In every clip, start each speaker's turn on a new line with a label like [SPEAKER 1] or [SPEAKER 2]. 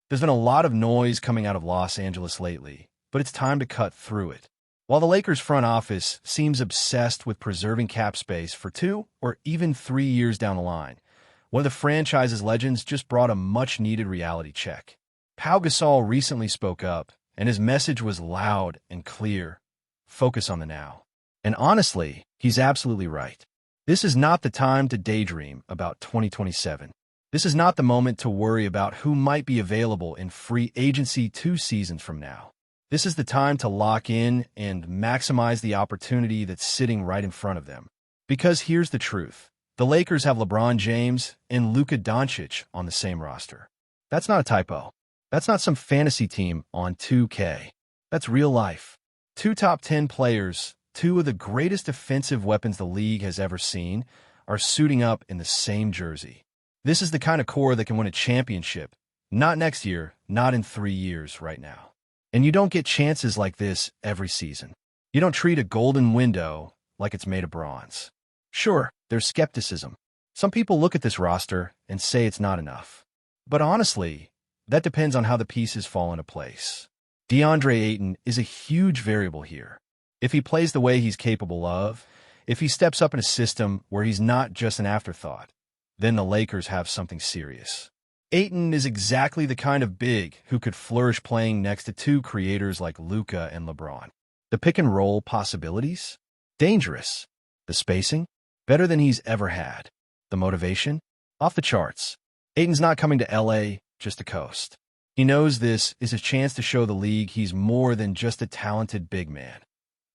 [SPEAKER 1] There's been a lot of noise coming out of Los Angeles lately, but it's time to cut through it. While the Lakers front office seems obsessed with preserving cap space for 2 or even 3 years down the line, one of the franchise's legends just brought a much-needed reality check. Pau Gasol recently spoke up, and his message was loud and clear. Focus on the now. And honestly, he's absolutely right. This is not the time to daydream about 2027. This is not the moment to worry about who might be available in free agency 2 seasons from now. This is the time to lock in and maximize the opportunity that's sitting right in front of them. Because here's the truth. The Lakers have LeBron James and Luka Doncic on the same roster. That's not a typo. That's not some fantasy team on 2K. That's real life. 2 top 10 players, 2 of the greatest offensive weapons the league has ever seen, are suiting up in the same jersey. This is the kind of core that can win a championship. Not next year, not in 3 years right now. And you don't get chances like this every season. You don't treat a golden window like it's made of bronze. Sure, there's skepticism. Some people look at this roster and say it's not enough. But honestly, that depends on how the pieces fall into place. DeAndre Ayton is a huge variable here. If he plays the way he's capable of, if he steps up in a system where he's not just an afterthought, then the Lakers have something serious. Ayton is exactly the kind of big who could flourish playing next to 2 creators like Luka and LeBron. The pick-and-roll possibilities? Dangerous. The spacing? Better than he's ever had. The motivation? Off the charts. Ayton's not coming to LA just to coast. He knows this is his chance to show the league he's more than just a talented big man.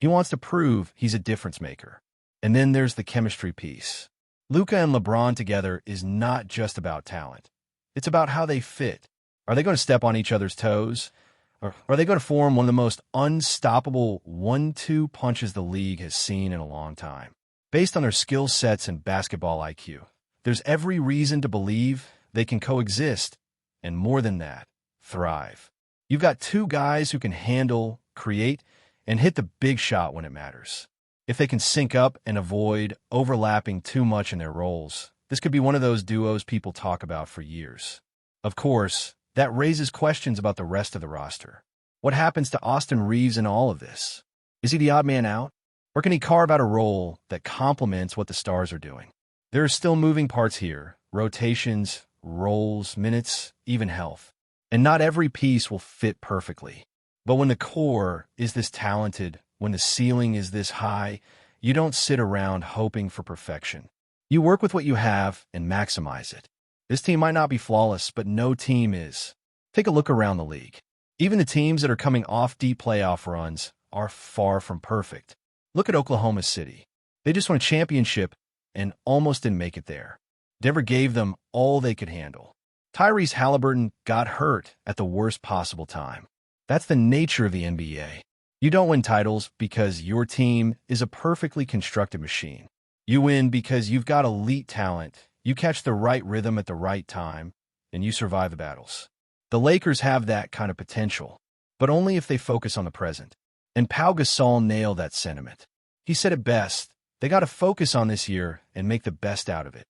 [SPEAKER 1] He wants to prove he's a difference maker. And then there's the chemistry piece. Luka and LeBron together is not just about talent. It's about how they fit. Are they going to step on each other's toes? Or are they going to form one of the most unstoppable 1-2 punches the league has seen in a long time? Based on their skill sets and basketball IQ, there's every reason to believe they can coexist, and more than that, thrive. You've got 2 guys who can handle, create, and hit the big shot when it matters. If they can sync up and avoid overlapping too much in their roles, this could be one of those duos people talk about for years. Of course, that raises questions about the rest of the roster. What happens to Austin Reeves in all of this? Is he the odd man out? Or can he carve out a role that complements what the stars are doing? There are still moving parts here, rotations, roles, minutes, even health. And not every piece will fit perfectly. But when the core is this talented, when the ceiling is this high, you don't sit around hoping for perfection. You work with what you have and maximize it. This team might not be flawless, but no team is. Take a look around the league. Even the teams that are coming off deep playoff runs are far from perfect. Look at Oklahoma City. They just won a championship and almost didn't make it there. Denver gave them all they could handle. Tyrese Halliburton got hurt at the worst possible time. That's the nature of the NBA. You don't win titles because your team is a perfectly constructed machine. You win because you've got elite talent, you catch the right rhythm at the right time, and you survive the battles. The Lakers have that kind of potential, but only if they focus on the present. And Pau Gasol nailed that sentiment. He said it best, they got to focus on this year and make the best out of it.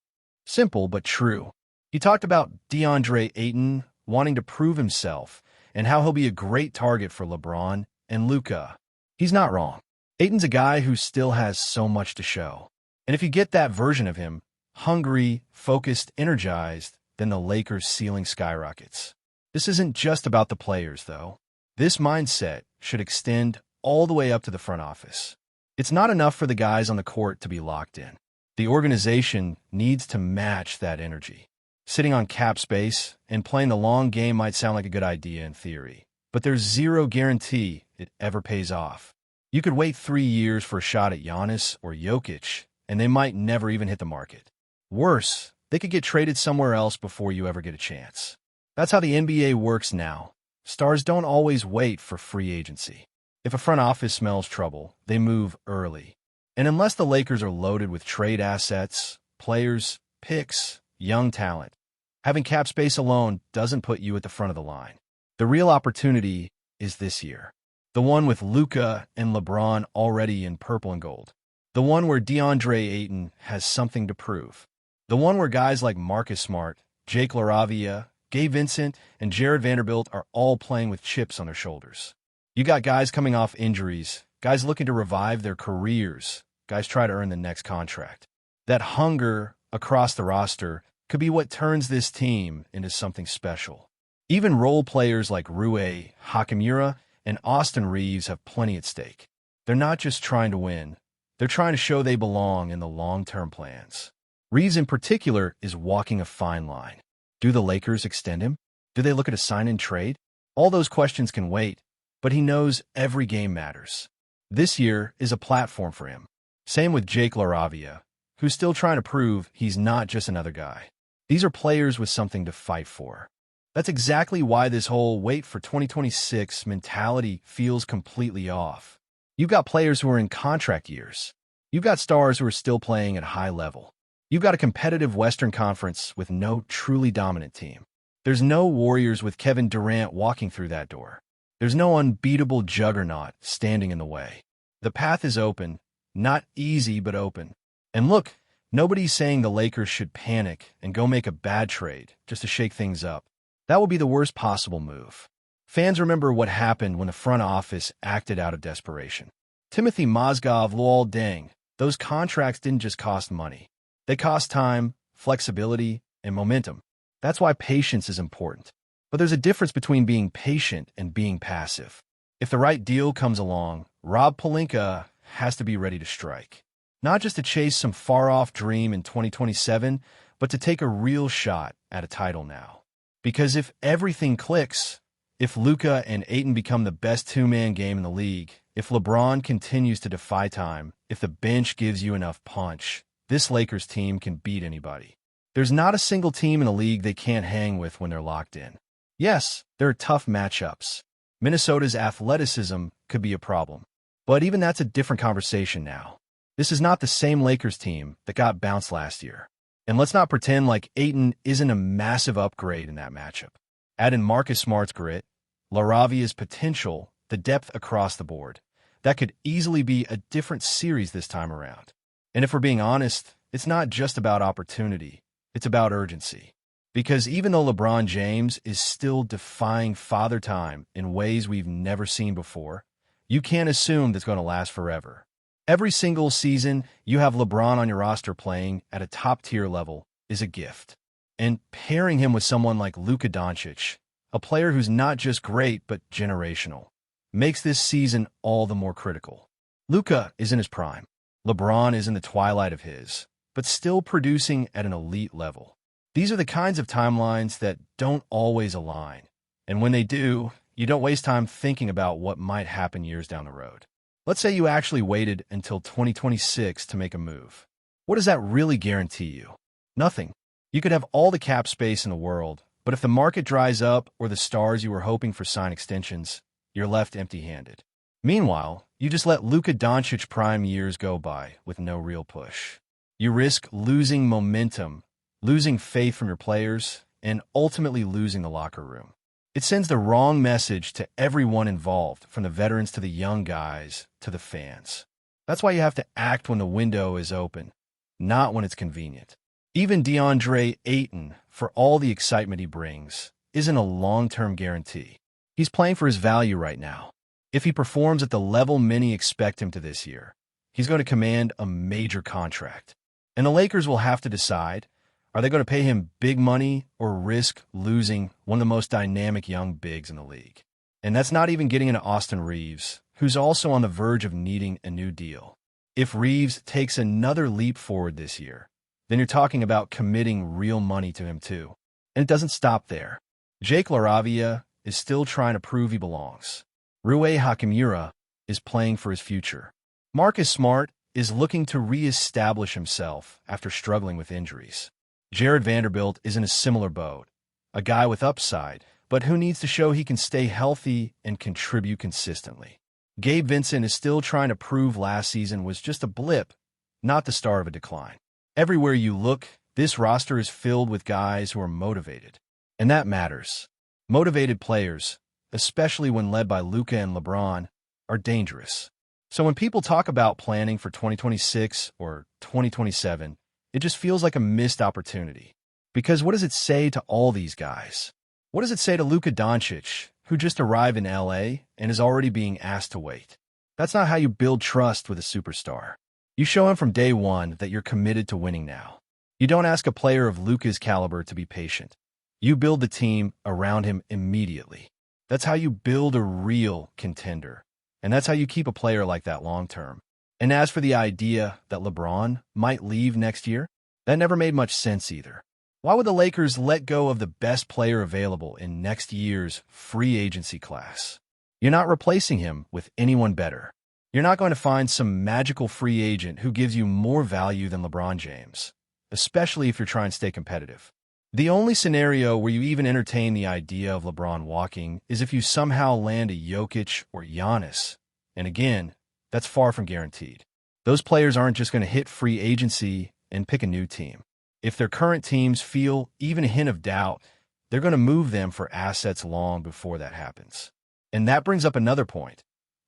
[SPEAKER 1] Simple but true. He talked about DeAndre Ayton wanting to prove himself and how he'll be a great target for LeBron and Luka. He's not wrong. Ayton's a guy who still has so much to show. And if you get that version of him, hungry, focused, energized, then the Lakers' ceiling skyrockets. This isn't just about the players, though. This mindset should extend all the way up to the front office. It's not enough for the guys on the court to be locked in. The organization needs to match that energy. Sitting on cap space and playing the long game might sound like a good idea in theory, but there's zero guarantee it ever pays off. You could wait 3 years for a shot at Giannis or Jokic, and they might never even hit the market. Worse, they could get traded somewhere else before you ever get a chance. That's how the NBA works now. Stars don't always wait for free agency. If a front office smells trouble, they move early. And unless the Lakers are loaded with trade assets, players, picks, young talent, having cap space alone doesn't put you at the front of the line. The real opportunity is this year. The one with Luka and LeBron already in purple and gold. The one where DeAndre Ayton has something to prove. The one where guys like Marcus Smart, Jake LaRavia, Gabe Vincent, and Jared Vanderbilt are all playing with chips on their shoulders. You got guys coming off injuries, guys looking to revive their careers, guys try to earn the next contract. That hunger across the roster could be what turns this team into something special. Even role players like Rui Hachimura and Austin Reeves have plenty at stake. They're not just trying to win, they're trying to show they belong in the long-term plans. Reeves in particular is walking a fine line. Do the Lakers extend him? Do they look at a sign-in trade? All those questions can wait, but he knows every game matters. This year is a platform for him. Same with Jake LaRavia, who's still trying to prove he's not just another guy. These are players with something to fight for. That's exactly why this whole wait for 2026 mentality feels completely off. You've got players who are in contract years. You've got stars who are still playing at a high level. You've got a competitive Western Conference with no truly dominant team. There's no Warriors with Kevin Durant walking through that door. There's no unbeatable juggernaut standing in the way. The path is open, not easy, but open. And look, nobody's saying the Lakers should panic and go make a bad trade just to shake things up. That would be the worst possible move. Fans remember what happened when the front office acted out of desperation. Timothy Mozgov, Luol Deng, those contracts didn't just cost money. They cost time, flexibility, and momentum. That's why patience is important. But there's a difference between being patient and being passive. If the right deal comes along, Rob Pelinka has to be ready to strike. Not just to chase some far-off dream in 2027, but to take a real shot at a title now. Because if everything clicks, if Luka and Ayton become the best two-man game in the league, if LeBron continues to defy time, if the bench gives you enough punch, this Lakers team can beat anybody. There's not a single team in the league they can't hang with when they're locked in. Yes, there are tough matchups. Minnesota's athleticism could be a problem. But even that's a different conversation now. This is not the same Lakers team that got bounced last year. And let's not pretend like Ayton isn't a massive upgrade in that matchup. Add in Marcus Smart's grit, LaRavia's potential, the depth across the board. That could easily be a different series this time around. And if we're being honest, it's not just about opportunity. It's about urgency. Because even though LeBron James is still defying father time in ways we've never seen before, you can't assume that's going to last forever. Every single season you have LeBron on your roster playing at a top-tier level is a gift. And pairing him with someone like Luka Doncic, a player who's not just great but generational, makes this season all the more critical. Luka is in his prime. LeBron is in the twilight of his, but still producing at an elite level. These are the kinds of timelines that don't always align. And when they do, you don't waste time thinking about what might happen years down the road. Let's say you actually waited until 2026 to make a move. What does that really guarantee you? Nothing. You could have all the cap space in the world, but if the market dries up or the stars you were hoping for sign extensions, you're left empty-handed. Meanwhile, you just let Luka Doncic prime years go by with no real push. You risk losing momentum, losing faith from your players, and ultimately losing the locker room. It sends the wrong message to everyone involved, from the veterans to the young guys to the fans. That's why you have to act when the window is open, not when it's convenient. Even DeAndre Ayton, for all the excitement he brings, isn't a long-term guarantee. He's playing for his value right now. If he performs at the level many expect him to this year, he's going to command a major contract. And the Lakers will have to decide, are they going to pay him big money or risk losing one of the most dynamic young bigs in the league? And that's not even getting into Austin Reeves, who's also on the verge of needing a new deal. If Reeves takes another leap forward this year, then you're talking about committing real money to him too. And it doesn't stop there. Jake LaRavia is still trying to prove he belongs. Rui Hachimura is playing for his future. Marcus Smart is looking to re-establish himself after struggling with injuries. Jared Vanderbilt is in a similar boat, a guy with upside, but who needs to show he can stay healthy and contribute consistently. Gabe Vincent is still trying to prove last season was just a blip, not the start of a decline. Everywhere you look, this roster is filled with guys who are motivated. And that matters. Motivated players, especially when led by Luka and LeBron, are dangerous. So when people talk about planning for 2026 or 2027, it just feels like a missed opportunity. Because what does it say to all these guys? What does it say to Luka Doncic, who just arrived in LA and is already being asked to wait? That's not how you build trust with a superstar. You show him from day one that you're committed to winning now. You don't ask a player of Luka's caliber to be patient. You build the team around him immediately. That's how you build a real contender. And that's how you keep a player like that long term. And as for the idea that LeBron might leave next year, that never made much sense either. Why would the Lakers let go of the best player available in next year's free agency class? You're not replacing him with anyone better. You're not going to find some magical free agent who gives you more value than LeBron James, especially if you're trying to stay competitive. The only scenario where you even entertain the idea of LeBron walking is if you somehow land a Jokic or Giannis. And again, that's far from guaranteed. Those players aren't just going to hit free agency and pick a new team. If their current teams feel even a hint of doubt, they're going to move them for assets long before that happens. And that brings up another point.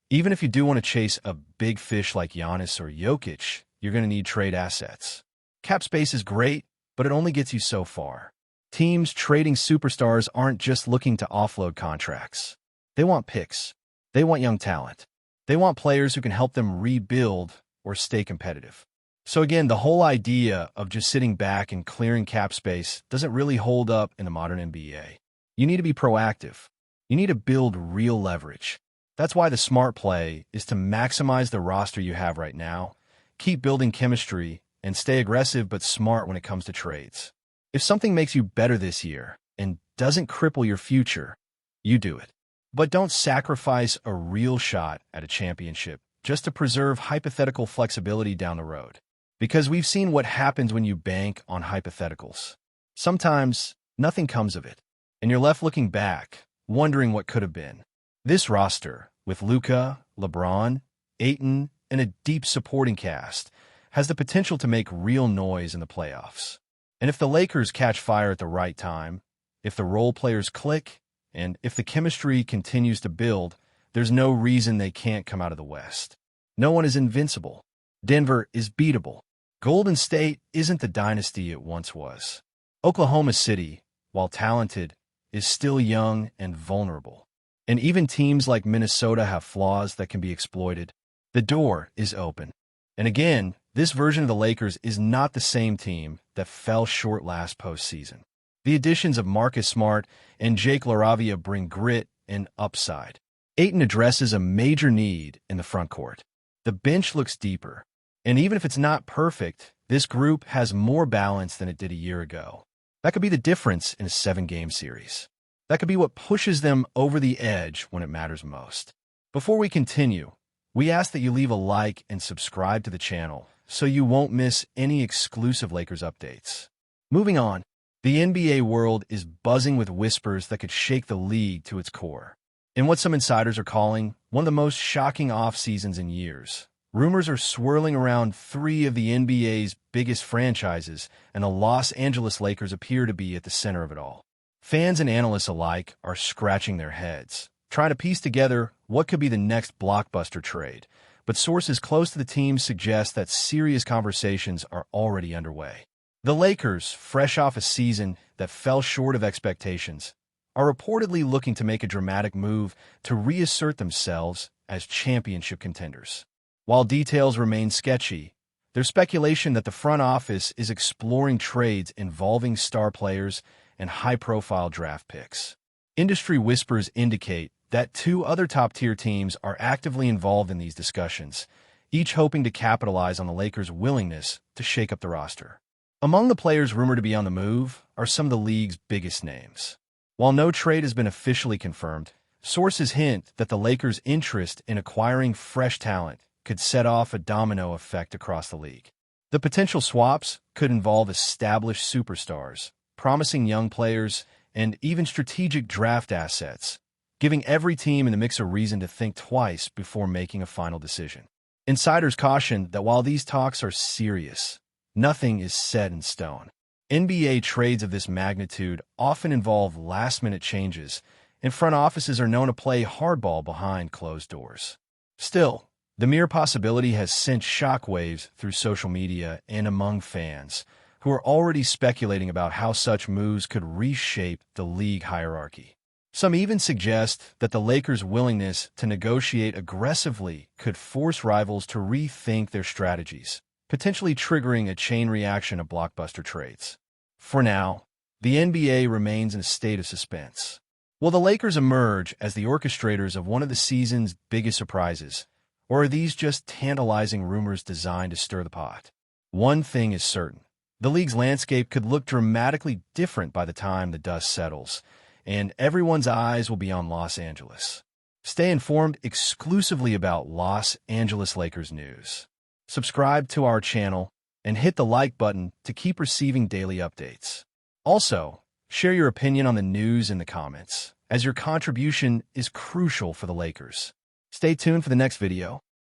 [SPEAKER 1] Even if you do want to chase a big fish like Giannis or Jokic, you're going to need trade assets. Cap space is great, but it only gets you so far. Teams trading superstars aren't just looking to offload contracts. They want picks. They want young talent. They want players who can help them rebuild or stay competitive. So again, the whole idea of just sitting back and clearing cap space doesn't really hold up in the modern NBA. You need to be proactive. You need to build real leverage. That's why the smart play is to maximize the roster you have right now, keep building chemistry, and stay aggressive but smart when it comes to trades. If something makes you better this year and doesn't cripple your future, you do it. But don't sacrifice a real shot at a championship just to preserve hypothetical flexibility down the road. Because we've seen what happens when you bank on hypotheticals. Sometimes nothing comes of it, and you're left looking back, wondering what could have been. This roster, with Luka, LeBron, Ayton, and a deep supporting cast, has the potential to make real noise in the playoffs. And if the Lakers catch fire at the right time, if the role players click, and if the chemistry continues to build, there's no reason they can't come out of the West. No one is invincible. Denver is beatable. Golden State isn't the dynasty it once was. Oklahoma City, while talented, is still young and vulnerable. And even teams like Minnesota have flaws that can be exploited. The door is open. And again, this version of the Lakers is not the same team that fell short last postseason. The additions of Marcus Smart and Jake LaRavia bring grit and upside. Ayton addresses a major need in the front court. The bench looks deeper. And even if it's not perfect, this group has more balance than it did a year ago. That could be the difference in a 7-game series. That could be what pushes them over the edge when it matters most. Before we continue, we ask that you leave a like and subscribe to the channel so you won't miss any exclusive Lakers updates. Moving on, the NBA world is buzzing with whispers that could shake the league to its core. In what some insiders are calling one of the most shocking off-seasons in years, rumors are swirling around 3 of the NBA's biggest franchises, and the Los Angeles Lakers appear to be at the center of it all. Fans and analysts alike are scratching their heads, trying to piece together what could be the next blockbuster trade, but sources close to the team suggest that serious conversations are already underway. The Lakers, fresh off a season that fell short of expectations, are reportedly looking to make a dramatic move to reassert themselves as championship contenders. While details remain sketchy, there's speculation that the front office is exploring trades involving star players and high-profile draft picks. Industry whispers indicate that 2 other top-tier teams are actively involved in these discussions, each hoping to capitalize on the Lakers' willingness to shake up the roster. Among the players rumored to be on the move are some of the league's biggest names. While no trade has been officially confirmed, sources hint that the Lakers' interest in acquiring fresh talent could set off a domino effect across the league. The potential swaps could involve established superstars, promising young players, and even strategic draft assets, giving every team in the mix a reason to think twice before making a final decision. Insiders caution that while these talks are serious, nothing is set in stone. NBA trades of this magnitude often involve last-minute changes, and front offices are known to play hardball behind closed doors. Still, the mere possibility has sent shockwaves through social media and among fans, who are already speculating about how such moves could reshape the league hierarchy. Some even suggest that the Lakers' willingness to negotiate aggressively could force rivals to rethink their strategies, potentially triggering a chain reaction of blockbuster trades. For now, the NBA remains in a state of suspense. Will the Lakers emerge as the orchestrators of one of the season's biggest surprises, or are these just tantalizing rumors designed to stir the pot? One thing is certain. The league's landscape could look dramatically different by the time the dust settles, and everyone's eyes will be on Los Angeles. Stay informed exclusively about Los Angeles Lakers news. Subscribe to our channel and hit the like button to keep receiving daily updates. Also, share your opinion on the news in the comments, as your contribution is crucial for the Lakers. Stay tuned for the next video.